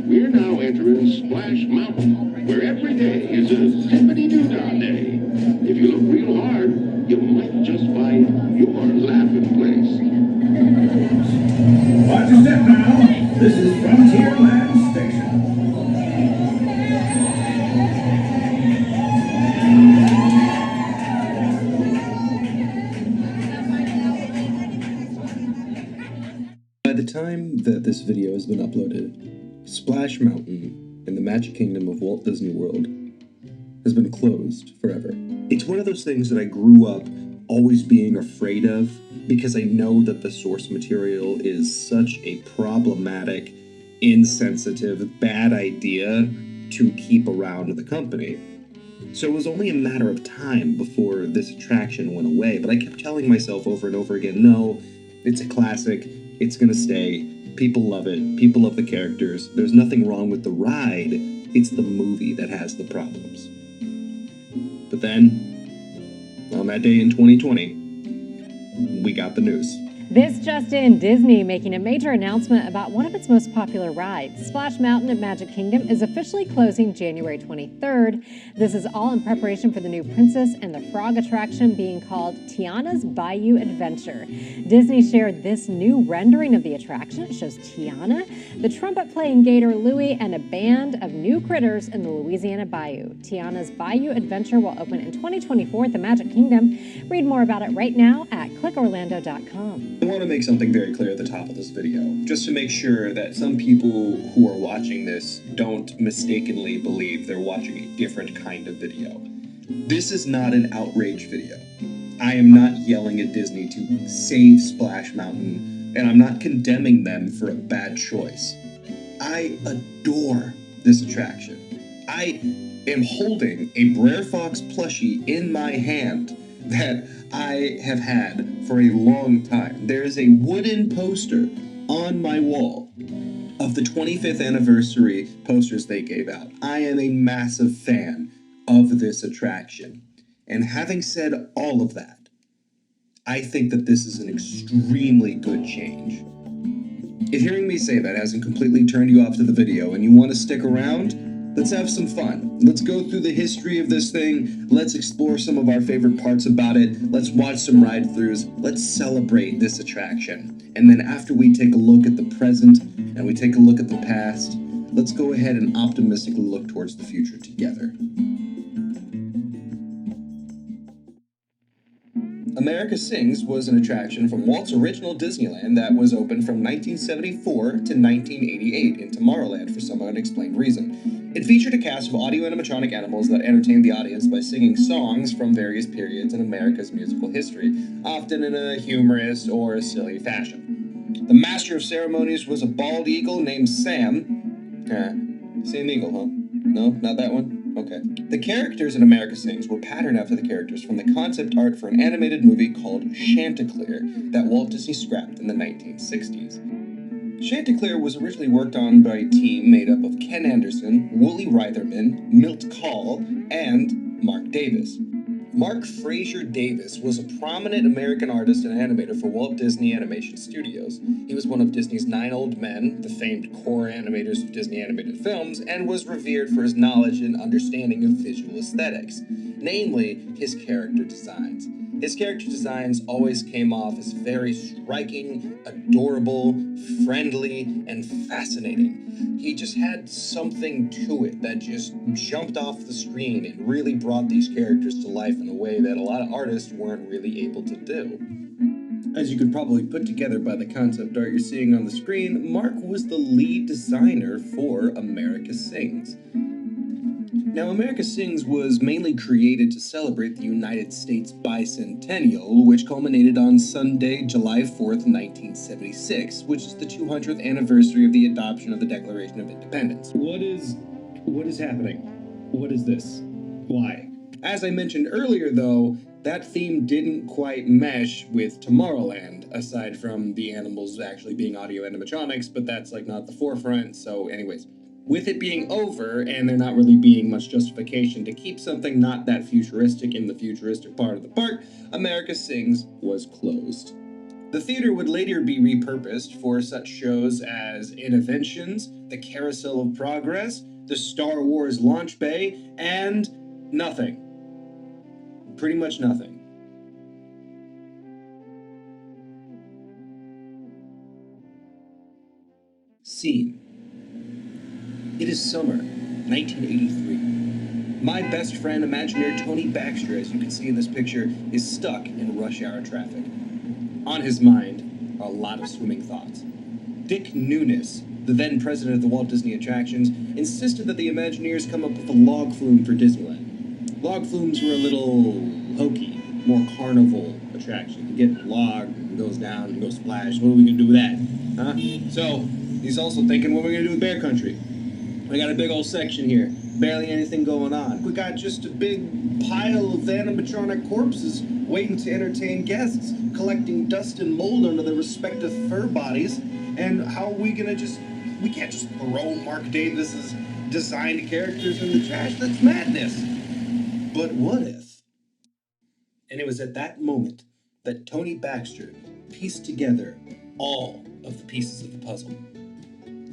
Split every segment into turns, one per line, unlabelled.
We're now entering Splash Mountain, where every day is a zippity-doo-dah day. If you look real hard, you might just find your laughing place.
Watch your step now. This is Frontierland Station.
By the time that this video has been uploaded, Splash Mountain in the Magic Kingdom of Walt Disney World has been closed forever. It's one of those things that I grew up always being afraid of because I know that the source material is such a problematic, insensitive, bad idea to keep around the company. So it was only a matter of time before this attraction went away, but I kept telling myself over and over again, no, it's a classic, it's gonna stay, people love it, people love the characters, there's nothing wrong with the ride, it's the movie that has the problems. But then, on that day in 2020, we got the news.
This just in, Disney making a major announcement about one of its most popular rides. Splash Mountain at Magic Kingdom is officially closing January 23rd. This is all in preparation for the new Princess and the Frog attraction being called Tiana's Bayou Adventure. Disney shared this new rendering of the attraction. It shows Tiana, the trumpet-playing gator Louie, and a band of new critters in the Louisiana Bayou. Tiana's Bayou Adventure will open in 2024 at the Magic Kingdom. Read more about it right now at clickorlando.com.
I want to make something very clear at the top of this video, just to make sure that some people who are watching this don't mistakenly believe they're watching a different kind of video. This is not an outrage video. I am not yelling at Disney to save Splash Mountain, and I'm not condemning them for a bad choice. I adore this attraction. I am holding a Br'er Fox plushie in my hand that I have had for a long time. There is a wooden poster on my wall of the 25th anniversary posters they gave out. I am a massive fan of this attraction. And having said all of that, I think that this is an extremely good change. If hearing me say that hasn't completely turned you off to the video and you want to stick around, let's have some fun. Let's go through the history of this thing. Let's explore some of our favorite parts about it. Let's watch some ride-throughs. Let's celebrate this attraction. And then after we take a look at the present and we take a look at the past, let's go ahead and optimistically look towards the future together. America Sings was an attraction from Walt's original Disneyland that was open from 1974 to 1988 in Tomorrowland for some unexplained reason. It featured a cast of audio animatronic animals that entertained the audience by singing songs from various periods in America's musical history, often in a humorous or a silly fashion. The master of ceremonies was a bald eagle named Sam. Same eagle, huh? No, not that one? Okay. The characters in America Sings were patterned after the characters from the concept art for an animated movie called Chanticleer that Walt Disney scrapped in the 1960s. Chanticleer was originally worked on by a team made up of Ken Anderson, Wooly Reitherman, Milt Kahl, and Mark Davis. Mark Fraser Davis was a prominent American artist and animator for Walt Disney Animation Studios. He was one of Disney's 9 old men, the famed core animators of Disney animated films, and was revered for his knowledge and understanding of visual aesthetics, namely his character designs. His character designs always came off as very striking, adorable, friendly, and fascinating. He just had something to it that just jumped off the screen and really brought these characters to life in a way that a lot of artists weren't really able to do. As you could probably put together by the concept art you're seeing on the screen, Mark was the lead designer for America Sings. Now, America Sings was mainly created to celebrate the United States bicentennial, which culminated on Sunday, July 4th, 1976, which is the 200th anniversary of the adoption of the Declaration of Independence. What is happening? What is this? Why? As I mentioned earlier, though, that theme didn't quite mesh with Tomorrowland, aside from the animals actually being audio animatronics, but that's like not the forefront, so anyways. With it being over, and there not really being much justification to keep something not that futuristic in the futuristic part of the park, America Sings was closed. The theater would later be repurposed for such shows as Interventions, The Carousel of Progress, the Star Wars Launch Bay, and nothing. Pretty much nothing. Scene. It is summer, 1983. My best friend, Imagineer Tony Baxter, as you can see in this picture, is stuck in rush hour traffic. On his mind are a lot of swimming thoughts. Dick Nunes, the then president of the Walt Disney Attractions, insisted that the Imagineers come up with a log flume for Disneyland. Log flumes were a little hokey, more carnival attraction. You get log, and goes down, and goes splash. What are we gonna do with that? Huh? So, he's also thinking, what are we gonna do with Bear Country? We got a big old section here. Barely anything going on. We got just a big pile of animatronic corpses waiting to entertain guests, collecting dust and mold under their respective fur bodies. And how are we gonna we can't just throw Mark Davis's designed characters in the trash. That's madness. But what if? And it was at that moment that Tony Baxter pieced together all of the pieces of the puzzle.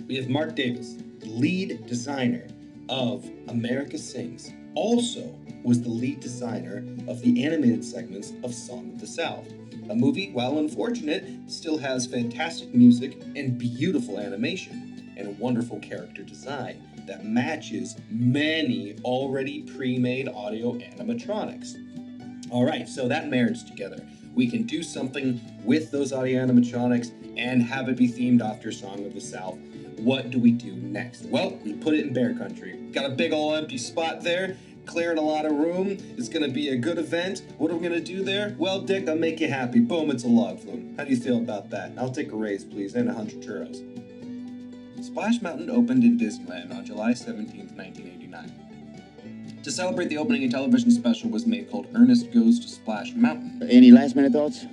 We have Mark Davis, the lead designer of America Sings, also was the lead designer of the animated segments of Song of the South. A movie, while unfortunate, still has fantastic music and beautiful animation and wonderful character design that matches many already pre-made audio animatronics. Alright, so that marries together. We can do something with those audio animatronics and have it be themed after Song of the South. What do we do next? Well, we put it in Bear Country. Got a big old empty spot there, clearing a lot of room. It's gonna be a good event. What are we gonna do there? Well, Dick, I'll make you happy. Boom, it's a log flume. How do you feel about that? I'll take a raise, please, and 100 churros. Splash Mountain opened in Disneyland on July 17th, 1989. To celebrate the opening, a television special was made called Ernest Goes to Splash Mountain.
Any last-minute thoughts?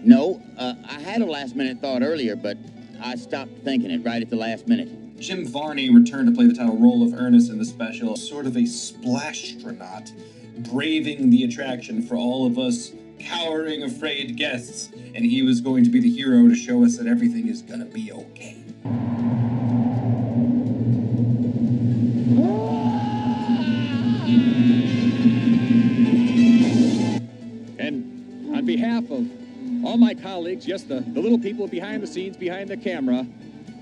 No, I had a last-minute thought earlier, but I stopped thinking it right at the last minute.
Jim Varney returned to play the title role of Ernest in the special, sort of a splashtronaut, braving the attraction for all of us cowering, afraid guests, and he was going to be the hero to show us that everything is gonna be okay.
And on behalf of all my colleagues, yes, the little people behind the scenes, behind the camera,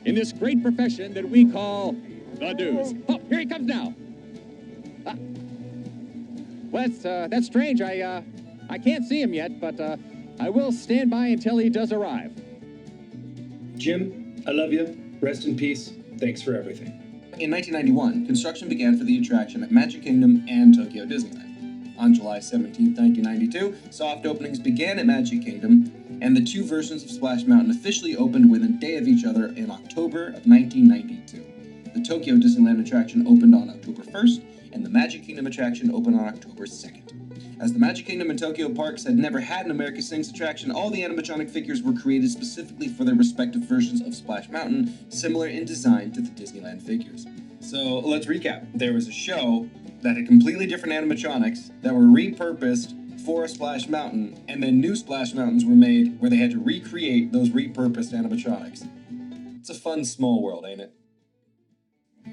in this great profession that we call the news. Oh, here he comes now. Well, that's strange. I can't see him yet, but I will stand by until he does arrive.
Jim, I love you. Rest in peace. Thanks for everything. In 1991, construction began for the attraction at Magic Kingdom and Tokyo Disneyland. On July 17, 1992, soft openings began at Magic Kingdom, and the two versions of Splash Mountain officially opened within a day of each other in October of 1992. The Tokyo Disneyland attraction opened on October 1st, and the Magic Kingdom attraction opened on October 2nd. As the Magic Kingdom and Tokyo parks had never had an America Sings attraction, all the animatronic figures were created specifically for their respective versions of Splash Mountain, similar in design to the Disneyland figures. So let's recap. There was a show that had completely different animatronics that were repurposed for Splash Mountain, and then new Splash Mountains were made where they had to recreate those repurposed animatronics. It's a fun small world, ain't it?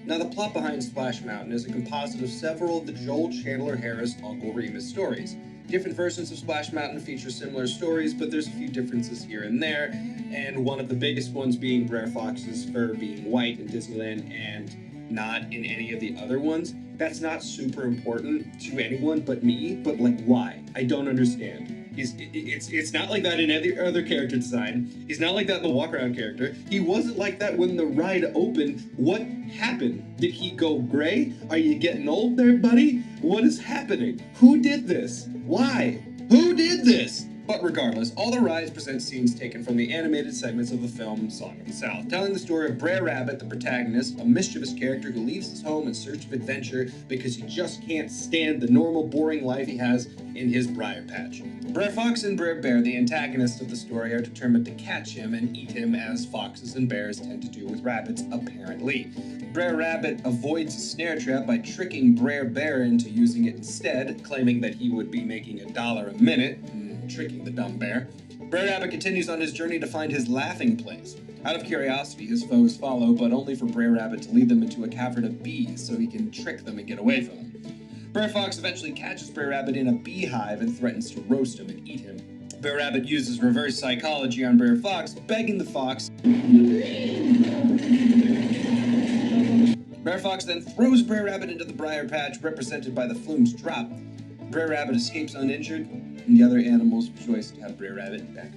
Now, the plot behind Splash Mountain is a composite of several of the Joel Chandler Harris Uncle Remus stories. Different versions of Splash Mountain feature similar stories, but there's a few differences here and there, and one of the biggest ones being Br'er Fox's fur being white in Disneyland and not in any of the other ones. That's not super important to anyone but me, but like, why? I don't understand. It's not like that in any other character design. He's not like that in the walk-around character. He wasn't like that when the ride opened. What happened? Did he go gray? Are you getting old there, buddy? What is happening? Who did this? Why? Who did this? But regardless, all the rides present scenes taken from the animated segments of the film Song of the South, telling the story of Br'er Rabbit, the protagonist, a mischievous character who leaves his home in search of adventure because he just can't stand the normal, boring life he has in his briar patch. Br'er Fox and Br'er Bear, the antagonists of the story, are determined to catch him and eat him as foxes and bears tend to do with rabbits, apparently. Br'er Rabbit avoids a snare trap by tricking Br'er Bear into using it instead, claiming that he would be making $1 a minute, tricking the dumb bear. Br'er Rabbit continues on his journey to find his laughing place. Out of curiosity, his foes follow, but only for Br'er Rabbit to lead them into a cavern of bees so he can trick them and get away from them. Br'er Fox eventually catches Br'er Rabbit in a beehive and threatens to roast him and eat him. Br'er Rabbit uses reverse psychology on Br'er Fox, begging the fox. Br'er Fox then throws Br'er Rabbit into the briar patch, represented by the flume's drop. Br'er Rabbit escapes uninjured, and the other animals rejoice to have Br'er Rabbit back.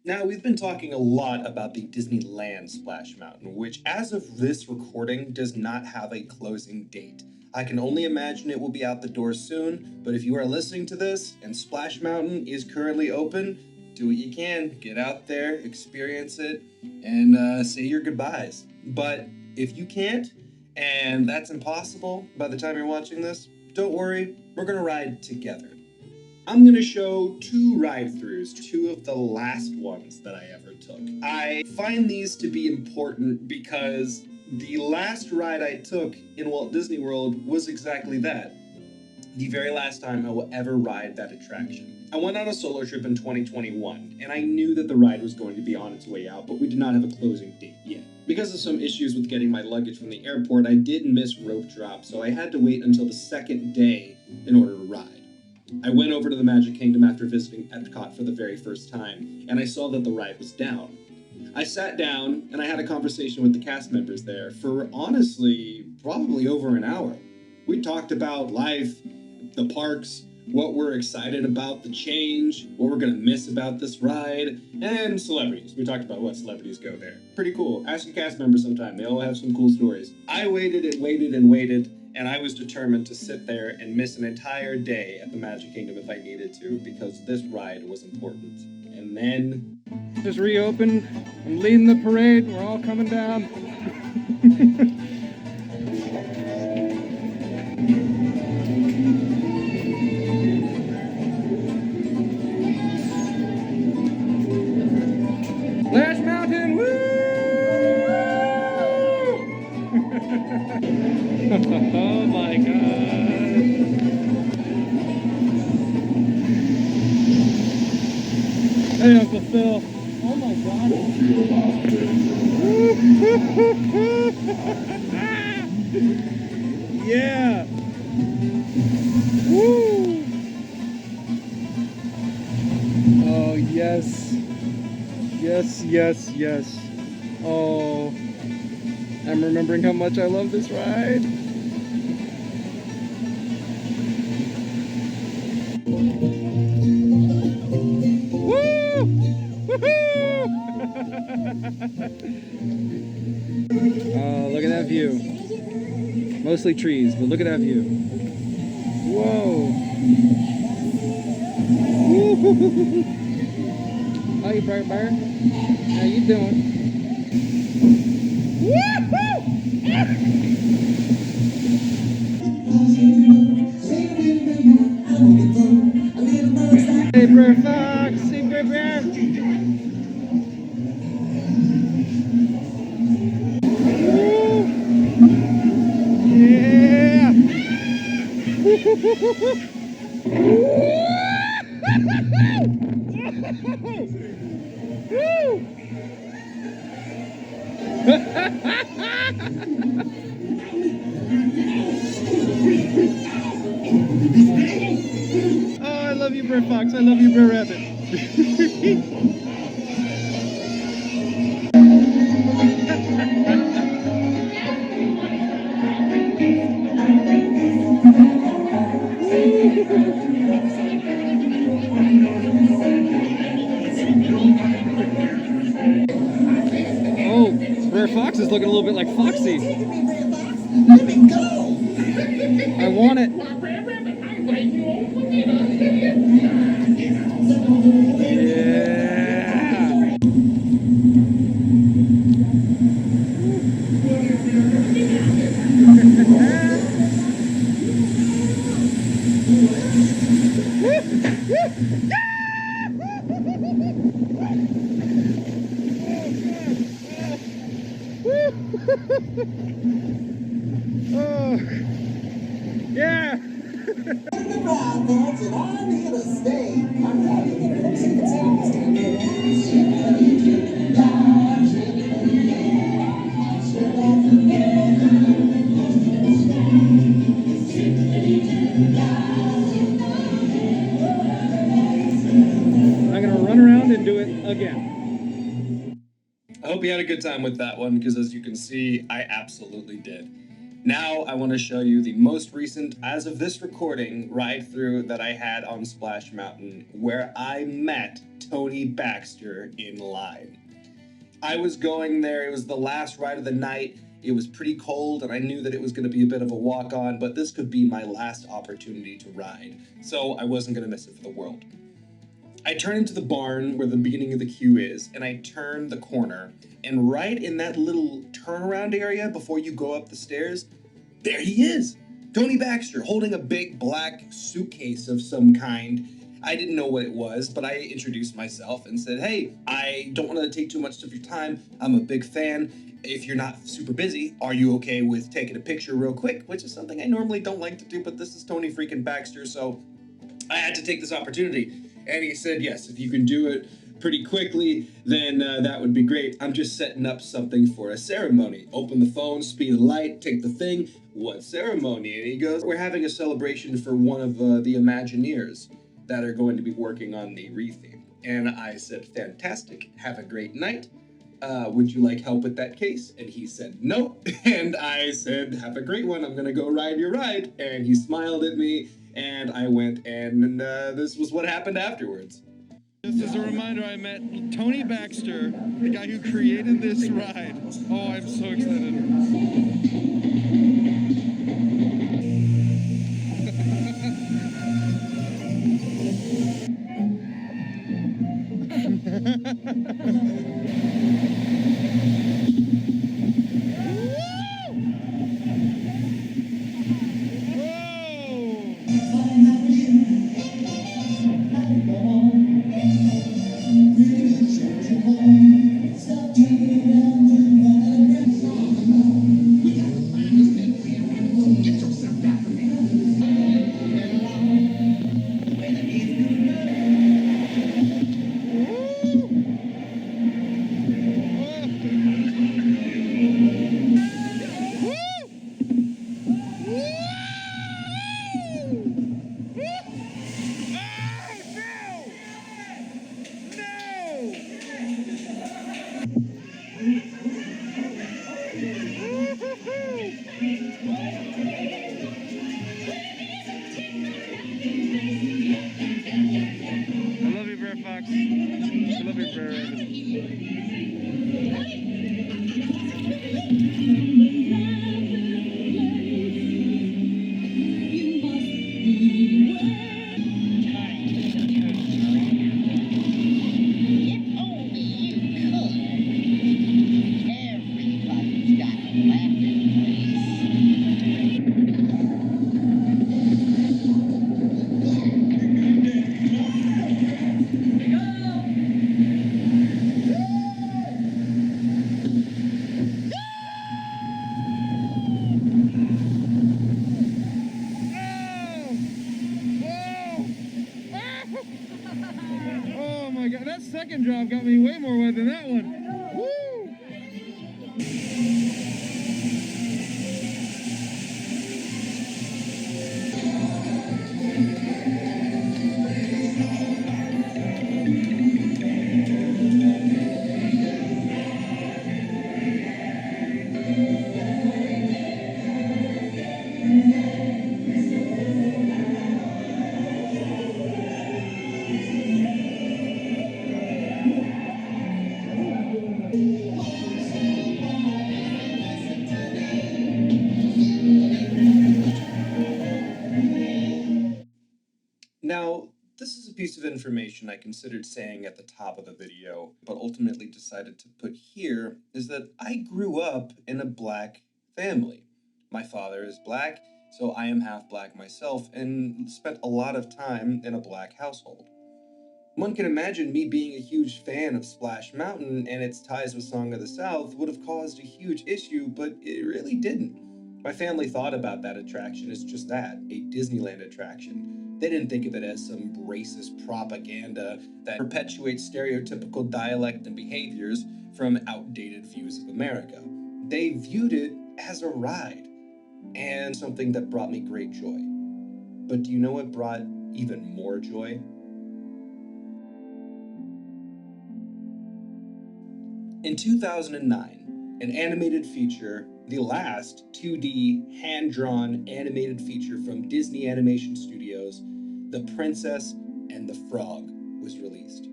Now, we've been talking a lot about the Disneyland Splash Mountain, which as of this recording does not have a closing date. I can only imagine it will be out the door soon, but if you are listening to this and Splash Mountain is currently open, do what you can. Get out there, experience it, and say your goodbyes. But if you can't, and that's impossible by the time you're watching this, don't worry, we're gonna ride together. I'm going to show two ride-throughs, two of the last ones that I ever took. I find these to be important because the last ride I took in Walt Disney World was exactly that. The very last time I will ever ride that attraction. I went on a solo trip in 2021, and I knew that the ride was going to be on its way out, but we did not have a closing date yet. Because of some issues with getting my luggage from the airport, I did miss rope drop, so I had to wait until the second day in order to ride. I went over to the Magic Kingdom after visiting Epcot for the very first time, and I saw that the ride was down. I sat down, and I had a conversation with the cast members there for, honestly, probably over an hour. We talked about life, the parks, what we're excited about the change, what we're gonna miss about this ride, and celebrities. We talked about what celebrities go there. Pretty cool. Ask your cast members sometime. They all have some cool stories. I waited and waited and waited, and I was determined to sit there and miss an entire day at the Magic Kingdom if I needed to, because this ride was important. And then...
Just reopened. I'm leading the parade. We're all coming down. Splash Mountain, woo! Oh my God. Hey, Uncle Phil. Oh my God. Yeah. Woo. Oh, yes. Yes, yes, yes. Oh, I'm remembering how much I love this ride. Woo! Woohoo! Oh, look at that view. Mostly trees, but look at that view. Whoa! Woo! Hey, br'er. How you doing? Woo-hoo! Hey, Br'er Fox. Hey, br'er. Yeah! Woo! Oh, I love you, Br'er Fox. I love you, Br'er Rabbit. Oh, Br'er Fox is looking a little bit like Foxy.
Let me go!
I want it. Yeah. Oh, yeah. I'm gonna run around and do it again.
I hope you had a good time with that one, because as you can see, I absolutely did. Now I want to show you the most recent, as of this recording, ride through that I had on Splash Mountain, where I met Tony Baxter in line. I was going there, it was the last ride of the night, it was pretty cold, and I knew that it was going to be a bit of a walk-on, but this could be my last opportunity to ride, so I wasn't going to miss it for the world. I turn into the barn where the beginning of the queue is, and I turn the corner, and right in that little turnaround area before you go up the stairs, there he is! Tony Baxter, holding a big black suitcase of some kind. I didn't know what it was, but I introduced myself and said, hey, I don't want to take too much of your time. I'm a big fan. If you're not super busy, are you okay with taking a picture real quick? Which is something I normally don't like to do, but this is Tony freaking Baxter, so I had to take this opportunity. And he said, yes, if you can do it pretty quickly, then that would be great. I'm just setting up something for a ceremony. Open the phone, speed of light, take the thing. What ceremony? And he goes, we're having a celebration for one of the Imagineers that are going to be working on the retheme. And I said, fantastic, have a great night. Would you like help with that case? And he said, no. And I said, have a great one, I'm gonna go ride your ride. And he smiled at me, and I went, and this was what happened afterwards.
Just as a reminder, I met Tony Baxter, the guy who created this ride. Oh, I'm so excited. I love you, br'er Fox. I love you, br'er. Oh my god, that second drop got me way more wet than that one. Woo!
Now, this is a piece of information I considered saying at the top of the video, but ultimately decided to put here, is that I grew up in a black family. My father is black, so I am half black myself, and spent a lot of time in a black household. One can imagine me being a huge fan of Splash Mountain and its ties with Song of the South would have caused a huge issue, but it really didn't. My family thought about that attraction as just that, a Disneyland attraction. They didn't think of it as some racist propaganda that perpetuates stereotypical dialect and behaviors from outdated views of America. They viewed it as a ride and something that brought me great joy. But do you know what brought even more joy? In 2009, an animated feature, the last 2D hand-drawn animated feature from Disney Animation Studios, The Princess and the Frog, was released.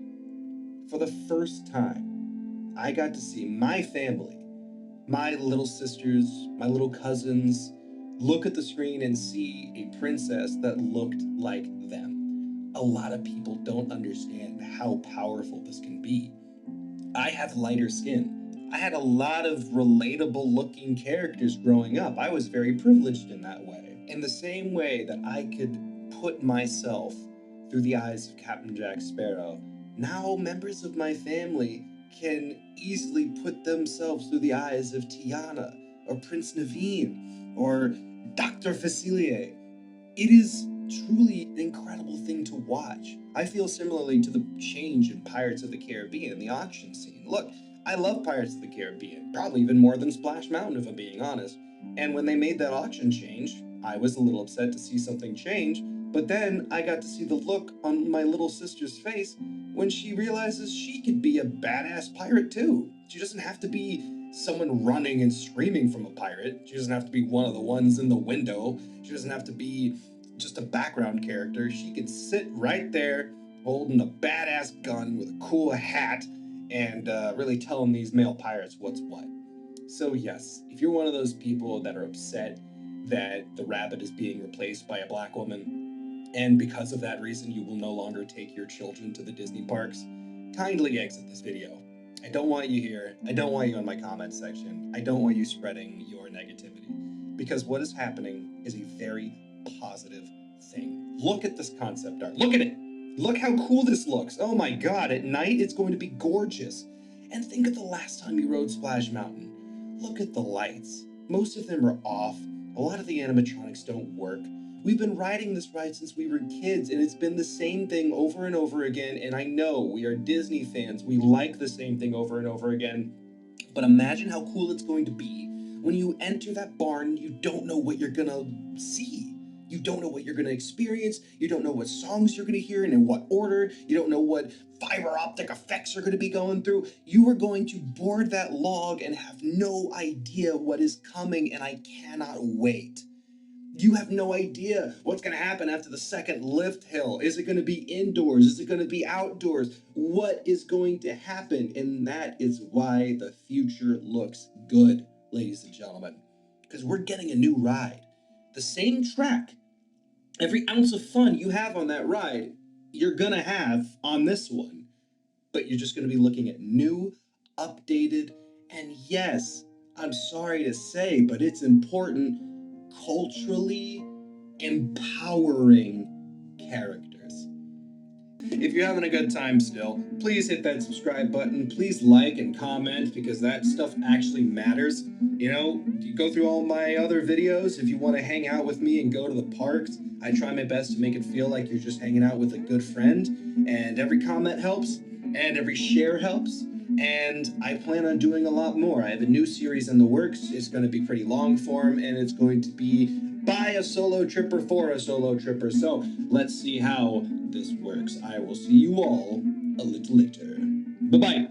For the first time, I got to see my family, my little sisters, my little cousins, look at the screen and see a princess that looked like them. A lot of people don't understand how powerful this can be. I have lighter skin. I had a lot of relatable looking characters growing up. I was very privileged in that way. In the same way that I could put myself through the eyes of Captain Jack Sparrow, now members of my family can easily put themselves through the eyes of Tiana or Prince Naveen or Dr. Facilier. It is truly an incredible thing to watch. I feel similarly to the change in Pirates of the Caribbean, the auction scene. Look, I love Pirates of the Caribbean, probably even more than Splash Mountain if I'm being honest. And when they made that auction change, I was a little upset to see something change, but then I got to see the look on my little sister's face when she realizes she could be a badass pirate too. She doesn't have to be someone running and screaming from a pirate. She doesn't have to be one of the ones in the window. She doesn't have to be just a background character. She could sit right there holding a badass gun with a cool hat and really telling these male pirates what's what. So yes, if you're one of those people that are upset that the rabbit is being replaced by a black woman, and because of that reason you will no longer take your children to the Disney parks, kindly exit this video. I don't want you here. I don't want you in my comment section. I don't want you spreading your negativity. Because what is happening is a very positive thing. Look at this concept art. Look at it. Look how cool this looks. Oh my god, at night it's going to be gorgeous. And think of the last time you rode Splash Mountain. Look at the lights. Most of them are off. A lot of the animatronics don't work. We've been riding this ride since we were kids, and it's been the same thing over and over again, and I know we are Disney fans. We like the same thing over and over again. But imagine how cool it's going to be when you enter that barn, you don't know what you're gonna see. You don't know what you're gonna experience. You don't know what songs you're gonna hear and in what order. You don't know what fiber optic effects are gonna be going through. You are going to board that log and have no idea what is coming, and I cannot wait. You have no idea what's going to happen after the second lift hill. Is it going to be indoors? Is it going to be outdoors? What is going to happen? And that is why the future looks good, ladies and gentlemen. Because we're getting a new ride. The same track. Every ounce of fun you have on that ride, you're going to have on this one. But you're just going to be looking at new, updated, and yes, I'm sorry to say, but it's important, culturally empowering characters. If you're having a good time still, please hit that subscribe button. Please like and comment because that stuff actually matters. You know, you go through all my other videos. If you want to hang out with me and go to the parks, I try my best to make it feel like you're just hanging out with a good friend. And every comment helps, and every share helps. And I plan on doing a lot more. I have a new series in the works. It's going to be pretty long form, and it's going to be by a solo tripper for a solo tripper. So let's see how this works. I will see you all a little later. Bye-bye.